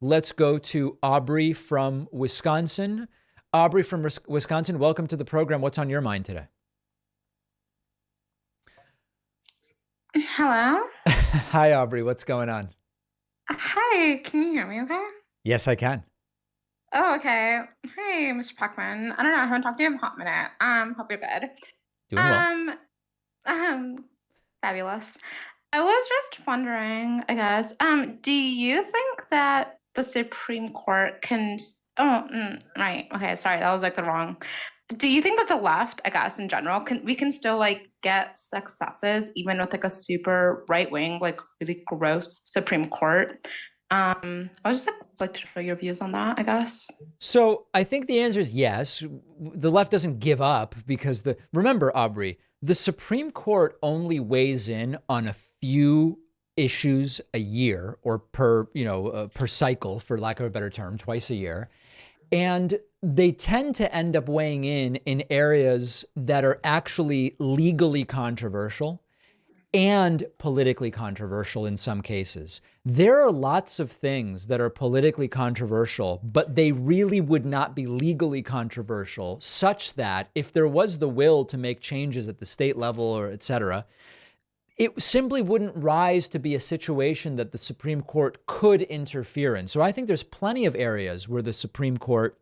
Let's go to Aubrey from Wisconsin. Aubrey from Wisconsin, welcome to the program. What's on your mind today? Hello? Hi, Aubrey. What's going on? Hi, can you hear me okay? Yes, I can. Oh, okay. Hey, Mr. Pakman. I don't know, I haven't talked to you in a hot minute. Hope you're good. Doing well. Um, um, Fabulous. I was just wondering, I guess, do you think that the Supreme Court can, right, okay, sorry, that was like the wrong. Do you think that the left, I guess, in general, we can still like get successes even with like a super right wing, like really gross Supreme Court? I was just like to know your views on that, I guess. So I think the answer is yes. The left doesn't give up because remember, Aubrey, the Supreme Court only weighs in on a few issues a year or per cycle, for lack of a better term, twice a year. And they tend to end up weighing in areas that are actually legally controversial and politically controversial in some cases. There are lots of things that are politically controversial, but they really would not be legally controversial, such that if there was the will to make changes at the state level or et cetera, it simply wouldn't rise to be a situation that the Supreme Court could interfere in. So I think there's plenty of areas where the Supreme Court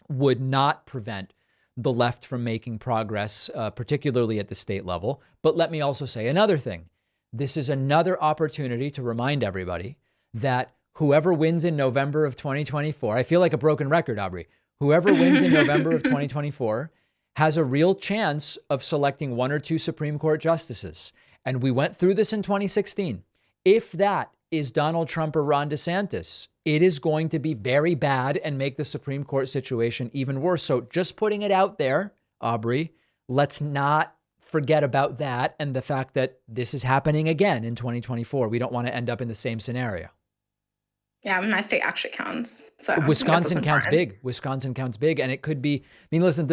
would not prevent the left from making progress, particularly at the state level. But let me also say another thing. This is another opportunity to remind everybody that whoever wins in November of 2024, I feel like a broken record, Aubrey, whoever wins in November of 2024 has a real chance of selecting one or two Supreme Court justices. And we went through this in 2016. If that is Donald Trump or Ron DeSantis, it is going to be very bad and make the Supreme Court situation even worse. So just putting it out there, Aubrey, let's not forget about that and the fact that this is happening again in 2024. We don't want to end up in the same scenario. Yeah, my state actually counts. So I guess it's Wisconsin counts important. big. Wisconsin counts big. And it could be, I mean, listen,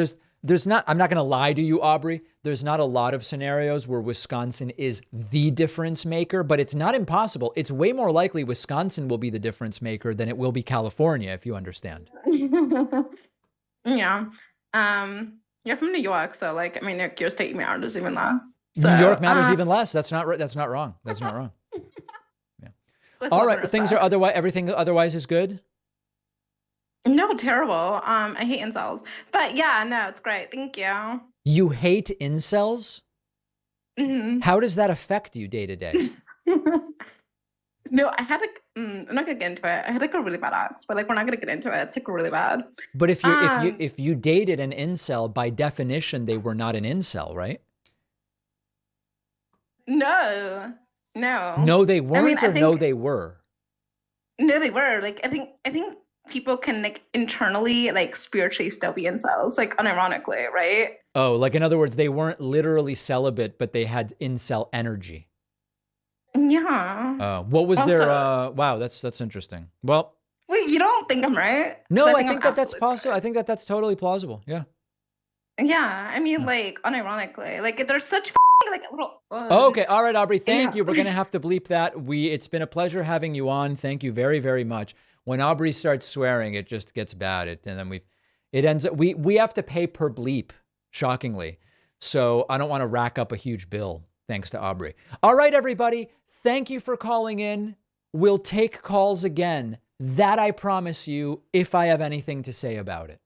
there's not, I'm not going to lie to you, Aubrey. There's not a lot of scenarios where Wisconsin is the difference maker, but it's not impossible. It's way more likely Wisconsin will be the difference maker than it will be California, if you understand. Yeah. You're from New York, so like I mean your state matters even less. New York So matters even less. That's not right. That's not wrong. That's not wrong. Yeah. with All love and right. Things are respect. otherwise, everything otherwise is good. No, terrible. I hate incels. But yeah, no, it's great. Thank you. You hate incels? Hmm. How does that affect you day to day? No, I had like I'm not gonna get into it. I had like a really bad ex, but like we're not gonna get into it. It's like really bad. But if you if you Um, if you dated an incel, by definition, they were not an incel, right? no, no. No, they I mean, weren't, I or no, think they were. no, they were like I think people can like internally like spiritually still be incels, like unironically, right? Oh, like in other words, they weren't literally celibate, but they had incel energy. Yeah. What was their, Also, wow, that's interesting. Well, wait, you don't think I'm right? Because no, I I think I'm think that that's absolutely possible. I right. think that that's totally plausible. Yeah. Yeah, I mean, Yeah. like, unironically, like, they're such like little. Okay. All right, Aubrey. Thank Yeah. you. We're going to have to bleep that. It's been a pleasure having you on. Thank you very, very much. When Aubrey starts swearing, it just gets bad. And then it ends up, we have to pay per bleep, shockingly. So I don't want to rack up a huge bill, thanks to Aubrey. All right, everybody. Thank you for calling in. We'll take calls again. That I promise you, if I have anything to say about it.